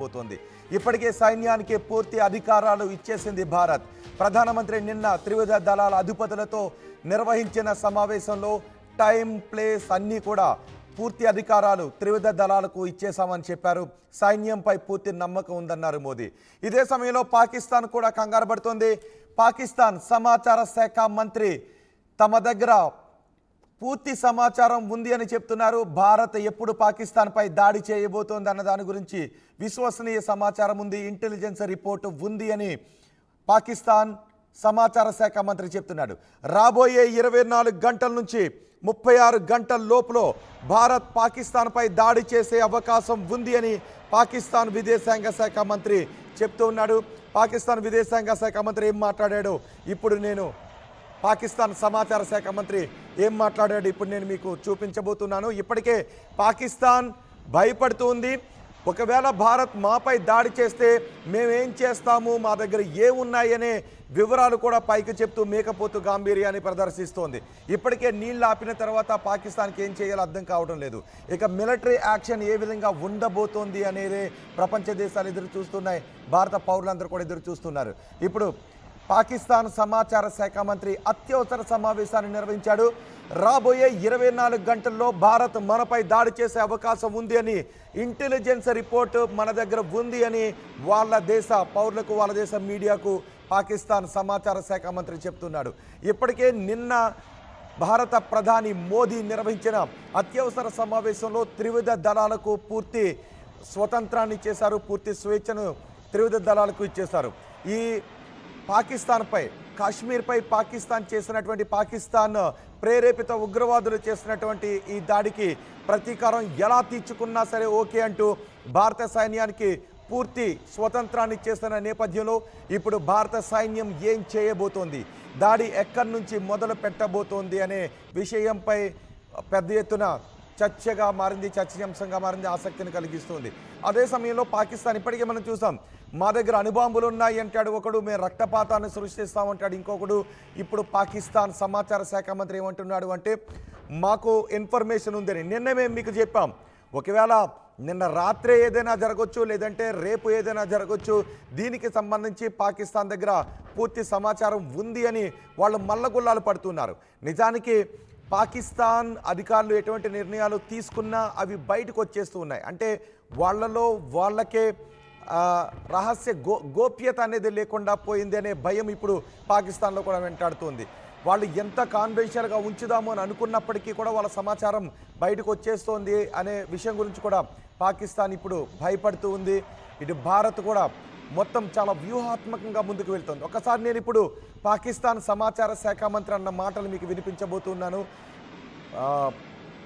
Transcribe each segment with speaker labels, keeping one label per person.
Speaker 1: పోతుంది. ఇప్పటికే సైన్యానికి పూర్తి అధికారాలు ఇచ్చేసింది భారత్. ప్రధానమంత్రి నిన్న త్రివిధ దళాల అధిపతులతో నిర్వహించిన సమావేశంలో టైం ప్లేస్ అన్నీ కూడా పూర్తి అధికారాలు త్రివిధ దళాలకు ఇచ్చేశామని చెప్పారు. సైన్యంపై పూర్తి నమ్మకం ఉందన్నారు మోదీ. ఇదే సమయంలో పాకిస్తాన్ కూడా కంగారు పడుతోంది. పాకిస్తాన్ సమాచార శాఖ మంత్రి తమ దగ్గర పూర్తి సమాచారం ఉంది అని చెప్తున్నారు. భారత్ ఎప్పుడు పాకిస్తాన్పై దాడి చేయబోతోంది అన్న దాని గురించి విశ్వసనీయ సమాచారం ఉంది, ఇంటెలిజెన్స్ రిపోర్టు ఉంది అని పాకిస్తాన్ సమాచార శాఖ మంత్రి చెప్తున్నాడు. రాబోయే 24 గంటల నుంచి 36 గంటల లోపులో భారత్ పాకిస్తాన్పై దాడి చేసే అవకాశం ఉంది అని పాకిస్తాన్ విదేశాంగ శాఖ మంత్రి చెప్తూ ఉన్నాడు. పాకిస్తాన్ విదేశాంగ శాఖ మంత్రి ఏం మాట్లాడాడో ఇప్పుడు నేను పాకిస్తాన్ సమాచార శాఖ మంత్రి ఏం మాట్లాడాడు ఇప్పుడు నేను మీకు చూపించబోతున్నాను. ఇప్పటికే పాకిస్తాన్ భయపడుతుంది. ఒకవేళ భారత్ మాపై దాడి చేస్తే మేమేం చేస్తాము, మా దగ్గర ఏమున్నాయనే వివరాలు కూడా పైకి చెప్తూ మేకపోతు గాంభీర్యాన్ని ప్రదర్శిస్తోంది. ఇప్పటికే నీళ్ళు ఆపిన తర్వాత పాకిస్తాన్కి ఏం చేయాలో అర్థం కావడం లేదు. ఇక మిలిటరీ యాక్షన్ ఏ విధంగా ఉండబోతోంది అనేది ప్రపంచ దేశాలు ఎదురు చూస్తున్నాయి, భారత పౌరులందరూ కూడా ఎదురు చూస్తున్నారు. ఇప్పుడు పాకిస్తాన్ సమాచార శాఖ మంత్రి అత్యవసర సమావేశాన్ని నిర్వహించాడు. రాబోయే 24 గంటల్లో భారత్ మనపై దాడి చేసే అవకాశం ఉంది అని ఇంటెలిజెన్స్ రిపోర్టు మన దగ్గర ఉంది అని వాళ్ళ దేశ పౌరులకు, వాళ్ళ దేశ మీడియాకు పాకిస్తాన్ సమాచార శాఖ మంత్రి చెప్తున్నాడు. ఇప్పటికే నిన్న భారత ప్రధాని మోదీ నిర్వహించిన అత్యవసర సమావేశంలో త్రివిధ దళాలకు పూర్తి స్వతంత్రాన్ని ఇచ్చేశారు, పూర్తి స్వేచ్ఛను త్రివిధ దళాలకు ఇచ్చేశారు. ఈ పాకిస్తాన్పై, కాశ్మీర్పై పాకిస్తాన్ చేసినటువంటి, పాకిస్తాన్ ప్రేరేపిత ఉగ్రవాదులు చేసినటువంటి ఈ దాడికి ప్రతీకారం ఎలా తీర్చుకున్నా సరే ఓకే అంటూ భారత సైన్యానికి పూర్తి స్వతంత్రాన్ని ఇచ్చేస్తున్న నేపథ్యంలో ఇప్పుడు భారత సైన్యం ఏం చేయబోతోంది, దాడి ఎక్కడి నుంచి మొదలు పెట్టబోతోంది అనే విషయంపై పెద్ద ఎత్తున చర్చగా మారింది, చర్చనీయాంశంగా మారింది, ఆసక్తిని కలిగిస్తుంది. అదే సమయంలో పాకిస్తాన్ ఇప్పటికే మనం చూసాం, మా దగ్గర అణుబాంబులు ఉన్నాయి అంటాడు ఒకడు, మేము రక్తపాతాన్ని సృష్టిస్తామంటాడు ఇంకొకడు. ఇప్పుడు పాకిస్తాన్ సమాచార శాఖ మంత్రి ఏమంటున్నాడు అంటే మాకు ఇన్ఫర్మేషన్ ఉందని. నిన్న మేము మీకు చెప్పాం, ఒకవేళ నిన్న రాత్రే ఏదైనా జరగవచ్చు, లేదంటే రేపు ఏదైనా జరగవచ్చు, దీనికి సంబంధించి పాకిస్తాన్ దగ్గర పూర్తి సమాచారం ఉంది అని వాళ్ళు మల్లగుల్లాలు పడుతున్నారు. నిజానికి పాకిస్తాన్ అధికారులు ఎటువంటి నిర్ణయాలు తీసుకున్నా అవి బయటకు వచ్చేస్తూ ఉన్నాయి. అంటే వాళ్ళలో వాళ్ళకే రహస్య గోప్యత అనేది లేకుండా పోయింది అనే భయం ఇప్పుడు పాకిస్తాన్లో కూడా వెంటాడుతుంది. వాళ్ళు ఎంత కాన్ఫిడెన్షియల్గా ఉంచుదాము అని అనుకున్నప్పటికీ కూడా వాళ్ళ సమాచారం బయటకు వచ్చేస్తోంది అనే విషయం గురించి కూడా పాకిస్తాన్ ఇప్పుడు భయపడుతూ ఉంది. ఇటు భారత్ కూడా మొత్తం చాలా వ్యూహాత్మకంగా ముందుకు వెళ్తుంది. ఒకసారి నేను ఇప్పుడు పాకిస్తాన్ సమాచార శాఖ మంత్రి అన్న మాటలు మీకు వినిపించబోతున్నాను.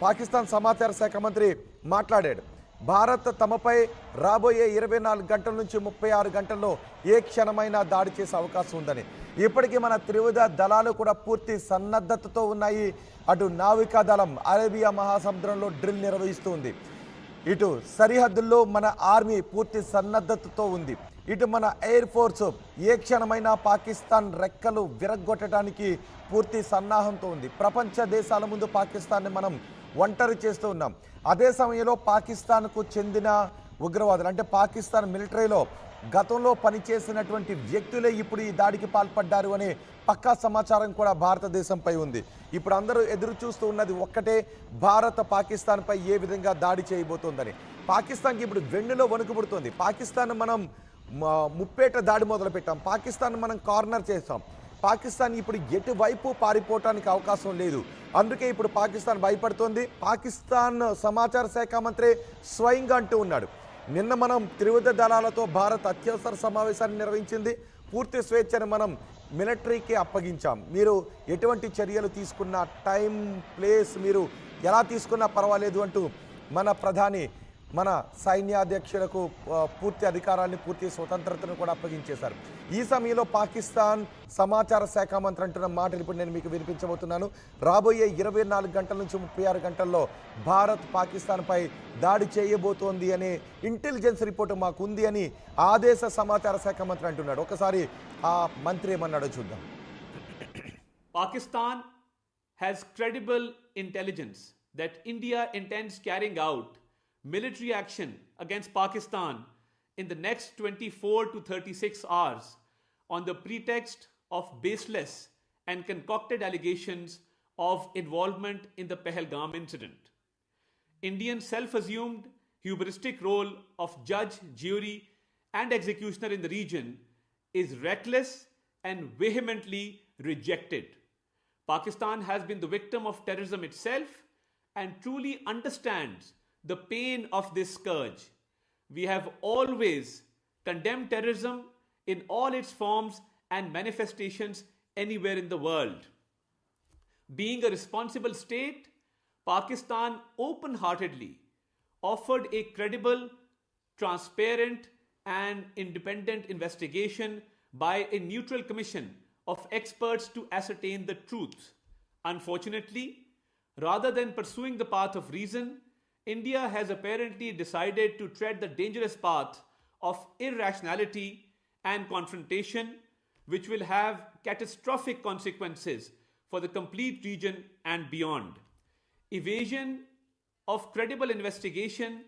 Speaker 1: పాకిస్తాన్ సమాచార శాఖ మంత్రి మాట్లాడాడు. భారత్ తమపై రాబోయే 24 గంటల నుంచి 36 గంటల్లో ఏ క్షణమైనా దాడి చేసే అవకాశం ఉందని. ఇప్పటికీ మన త్రివిధ దళాలు కూడా పూర్తి సన్నద్ధతతో ఉన్నాయి. అటు నావికా దళం అరేబియా మహాసముద్రంలో డ్రిల్ నిర్వహిస్తుంది, ఇటు సరిహద్దుల్లో మన ఆర్మీ పూర్తి సన్నద్ధతతో ఉంది, ఇటు మన ఎయిర్ ఫోర్స్ ఏ క్షణమైనా పాకిస్తాన్ రెక్కలు విరగ్గొట్టడానికి పూర్తి సన్నాహంతో ఉంది. ప్రపంచ దేశాల ముందు పాకిస్తాన్ని మనం ఒంటరి చేస్తూ ఉన్నాం. అదే సమయంలో పాకిస్తాన్కు చెందిన ఉగ్రవాదులు, అంటే పాకిస్తాన్ మిలిటరీలో గతంలో పనిచేసినటువంటి వ్యక్తులే ఇప్పుడు ఈ దాడికి పాల్పడ్డారు అనే పక్కా సమాచారం కూడా భారతదేశంపై ఉంది. ఇప్పుడు అందరూ ఎదురు చూస్తూ ఉన్నది ఒక్కటే, భారత పాకిస్తాన్పై ఏ విధంగా దాడి చేయబోతోందని. పాకిస్తాన్కి ఇప్పుడు వెన్నులో వణుకుపుడుతోంది. పాకిస్తాన్ మనం ముప్పేట దాడి మొదలుపెట్టాం, పాకిస్తాన్ మనం కార్నర్ చేస్తాం. పాకిస్తాన్ ఇప్పుడు ఎటువైపు పారిపోవటానికి అవకాశం లేదు. అందుకే ఇప్పుడు పాకిస్తాన్ భయపడుతోంది. పాకిస్తాన్ సమాచార శాఖ మంత్రి స్వయంగా అంటూ ఉన్నాడు, నిన్న మనం త్రివిధ దళాలతో భారత్ అత్యవసర సమావేశాన్ని నిర్వహించింది, పూర్తి స్వేచ్ఛను మనం మిలిటరీకి అప్పగించాం. మీరు ఎటువంటి చర్యలు తీసుకున్నా, టైం ప్లేస్ మీరు ఎలా తీసుకున్నా పర్వాలేదు అంటూ మన ప్రధాని, మన సైన్యాధ్యక్షులకు పూర్తి అధికారాన్ని, పూర్తి స్వతంత్రతను కూడా అప్పగించేశారు. ఈ సమయంలో పాకిస్తాన్ సమాచార శాఖ మంత్రి అంటున్న మాటలు ఇప్పుడు నేను మీకు వినిపించబోతున్నాను. రాబోయే 24 గంటల నుంచి 36 గంటల్లో భారత్ పాకిస్తాన్పై దాడి చేయబోతోంది అనే ఇంటెలిజెన్స్ రిపోర్టు మాకు ఉంది అని ఆ దేశ సమాచార శాఖ మంత్రి అంటున్నాడు. ఒకసారి ఆ మంత్రి ఏమన్నాడో చూద్దాం.
Speaker 2: Pakistan has credible intelligence that India intends carrying out military action against Pakistan in the next 24 to 36 hours on the pretext of baseless and concocted allegations of involvement in the Pahalgam incident. India's self-assumed hubristic role of judge, jury, and executioner in the region is reckless and vehemently rejected. Pakistan has been the victim of terrorism itself and truly understands the pain of this scourge. We have always condemned terrorism in all its forms and manifestations anywhere in the world. Being a responsible state, Pakistan open-heartedly offered a credible, transparent, and independent investigation by a neutral commission of experts to ascertain the truth. Unfortunately, rather than pursuing the path of reason, India has apparently decided to tread the dangerous path of irrationality and confrontation, which will have catastrophic consequences for the complete region and beyond. Evasion of credible investigation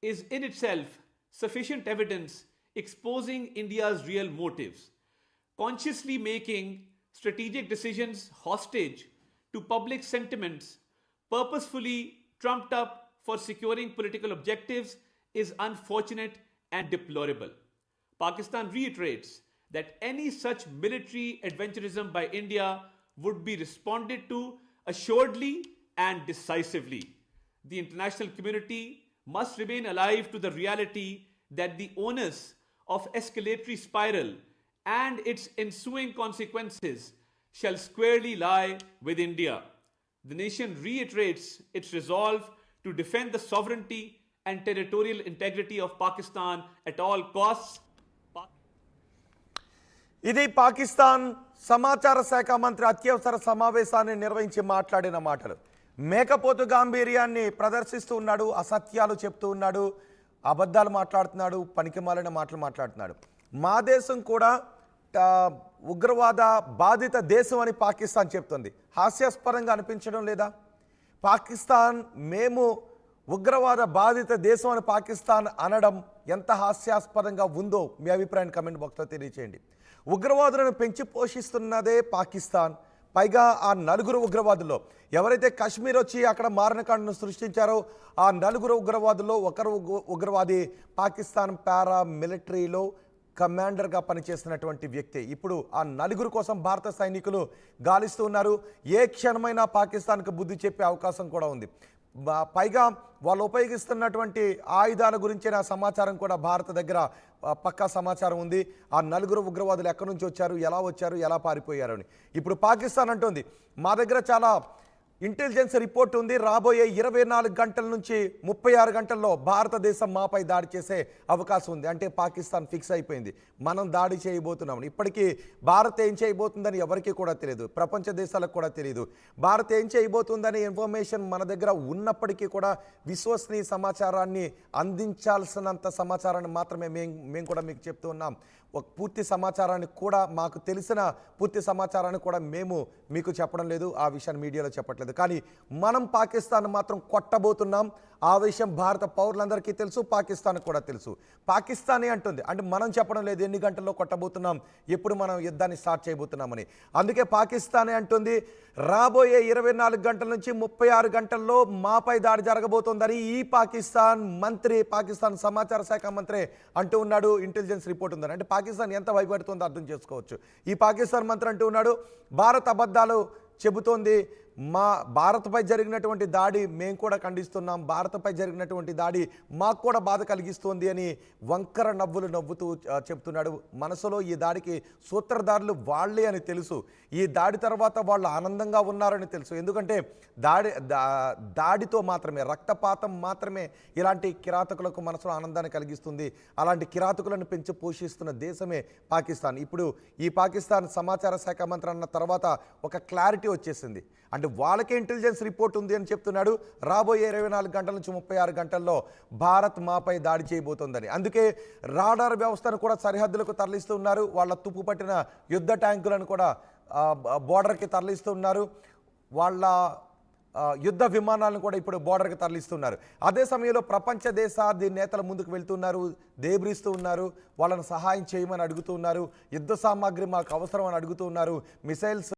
Speaker 2: is in itself sufficient evidence exposing India's real motives. Consciously making strategic decisions hostage to public sentiments purposefully trumped up for securing political objectives is unfortunate and deplorable. Pakistan reiterates that any such military adventurism by India would be responded to assuredly and decisively. The international community must remain alive to the reality that the onus of escalatory spiral and its ensuing consequences shall squarely lie with India. The nation reiterates its resolve to defend the sovereignty and territorial integrity of Pakistan at all costs.
Speaker 1: ఇది పాకిస్తాన్ సమాచార శాఖ మంత్రి అత్యవసర సమావేశాన్ని నిర్వహించి మాట్లాడిన మాటలు. మేకపోతు గాంభీర్యాన్ని ప్రదర్శిస్తూ ఉన్నాడు, అసత్యాలు చెప్తూ ఉన్నాడు, అబద్ధాలు మాట్లాడుతున్నాడు, పనికిమాలిన మాటలు మాట్లాడుతున్నాడు. మా దేశం కూడా ఉగ్రవాద బాధిత దేశం అని పాకిస్తాన్ చెప్తుంది. హాస్యాస్పదంగా అనిపించడం లేదా? పాకిస్తాన్ మేము ఉగ్రవాద బాధిత దేశం అని పాకిస్తాన్ అనడం ఎంత హాస్యాస్పదంగా ఉందో మీ అభిప్రాయాన్ని కమెంట్ బాక్స్లో తెలియచేయండి. ఉగ్రవాదులను పెంచి పోషిస్తున్నదే పాకిస్తాన్. పైగా ఆ నలుగురు ఉగ్రవాదుల్లో ఎవరైతే కశ్మీర్ వచ్చి అక్కడ మారణకాండను సృష్టించారో ఆ నలుగురు ఉగ్రవాదుల్లో ఒకరు ఉగ్రవాది పాకిస్తాన్ పారా మిలిటరీలో కమాండర్గా పనిచేస్తున్నటువంటి వ్యక్తి. ఇప్పుడు ఆ నలుగురు కోసం భారత సైనికులు గాలిస్తూ ఉన్నారు. ఏ క్షణమైనా పాకిస్తాన్కు బుద్ధి చెప్పే అవకాశం కూడా ఉంది. పైగా వాళ్ళు ఉపయోగిస్తున్నటువంటి ఆయుధాల గురించిన సమాచారం కూడా భారత దగ్గర పక్కా సమాచారం ఉంది. ఆ నలుగురు ఉగ్రవాదులు ఎక్కడి నుంచి వచ్చారు, ఎలా వచ్చారు, ఎలా పారిపోయారు అని. ఇప్పుడు పాకిస్తాన్ అంటుంది మా దగ్గర చాలా ఇంటెలిజెన్స్ రిపోర్ట్ ఉంది, రాబోయే 24 గంటల నుంచి 36 గంటల్లో భారతదేశం మాపై దాడి చేసే అవకాశం ఉంది. అంటే పాకిస్తాన్ ఫిక్స్ అయిపోయింది, మనం దాడి చేయబోతున్నాం. ఇప్పటికీ భారత్ ఏం చేయబోతుందని ఎవరికి కూడా తెలియదు, ప్రపంచ దేశాలకు కూడా తెలియదు. భారత్ ఏం చేయబోతుందని ఇన్ఫర్మేషన్ మన దగ్గర ఉన్నప్పటికీ కూడా విశ్వసనీయ సమాచారాన్ని అందించాల్సినంత సమాచారాన్ని మాత్రమే మేము కూడా మీకు చెప్తూ ఉన్నాం. ఒక పూర్తి సమాచారాన్ని కూడా మాకు తెలిసిన పూర్తి సమాచారాన్ని కూడా మేము మీకు చెప్పడం లేదు, ఆ విషయాన్ని మీడియాలో చెప్పట్లేదు. కానీ మనం పాకిస్తాన్ మాత్రం కొట్టబోతున్నాం. ఆ విషయం భారత పౌరులందరికీ తెలుసు, పాకిస్తాన్ కూడా తెలుసు. పాకిస్తానే అంటుంది, అంటే మనం చెప్పడం లేదు ఎన్ని గంటల్లో కొట్టబోతున్నాం, ఎప్పుడు మనం యుద్ధాన్ని స్టార్ట్ చేయబోతున్నామని. అందుకే పాకిస్తానే అంటుంది రాబోయే 24 గంటల నుంచి 36 గంటల్లో మాపై దాడి జరగబోతోందని ఈ పాకిస్తాన్ మంత్రి, పాకిస్తాన్ సమాచార శాఖ మంత్రి అంటూ ఉన్నాడు. ఇంటెలిజెన్స్ రిపోర్ట్ ఉందని. అంటే పాకిస్తాన్ ఎంత భయపడుతుందో అర్థం చేసుకోవచ్చు. ఈ పాకిస్తాన్ మంత్రి అంటూ ఉన్నాడు భారత్ అబద్ధాలు చెబుతోంది, మా భారత్పై జరిగినటువంటి దాడి మేము కూడా ఖండిస్తున్నాం, భారత్పై జరిగినటువంటి దాడి మాకు కూడా బాధ కలిగిస్తోంది అని వంకర నవ్వులు నవ్వుతూ చెప్తున్నాడు. మనసులో ఈ దాడికి సూత్రధారులు వాళ్ళే అని తెలుసు, ఈ దాడి తర్వాత వాళ్ళు ఆనందంగా ఉన్నారని తెలుసు. ఎందుకంటే దాడితో మాత్రమే, రక్తపాతం మాత్రమే ఇలాంటి కిరాతకులకు మనసులో ఆనందాన్ని కలిగిస్తుంది. అలాంటి కిరాతకులను పెంచి పోషిస్తున్న దేశమే పాకిస్తాన్. ఇప్పుడు ఈ పాకిస్తాన్ సమాచార శాఖ మంత్రి అన్న తర్వాత ఒక క్లారిటీ వచ్చేసింది. అంటే వాళ్ళకే ఇంటెలిజెన్స్ రిపోర్ట్ ఉంది అని చెప్తున్నాడు. రాబోయే 24 గంటల నుంచి 36 గంటల్లో భారత్ మాపై దాడి చేయబోతోందని. అందుకే రాడార్ వ్యవస్థను కూడా సరిహద్దులకు తరలిస్తూ ఉన్నారు. వాళ్ళ తుప్పు పట్టిన యుద్ధ ట్యాంకులను కూడా బోర్డర్కి తరలిస్తూ ఉన్నారు. వాళ్ళ యుద్ధ విమానాలను కూడా ఇప్పుడు బోర్డర్కి తరలిస్తున్నారు. అదే సమయంలో ప్రపంచ దేశాది నేతల ముందుకు వెళ్తున్నారు, దేబ్రిస్తూ ఉన్నారు, వాళ్ళను సహాయం చేయమని అడుగుతున్నారు, యుద్ధ సామాగ్రి మాకు అవసరం అని అడుగుతున్నారు, మిసైల్స్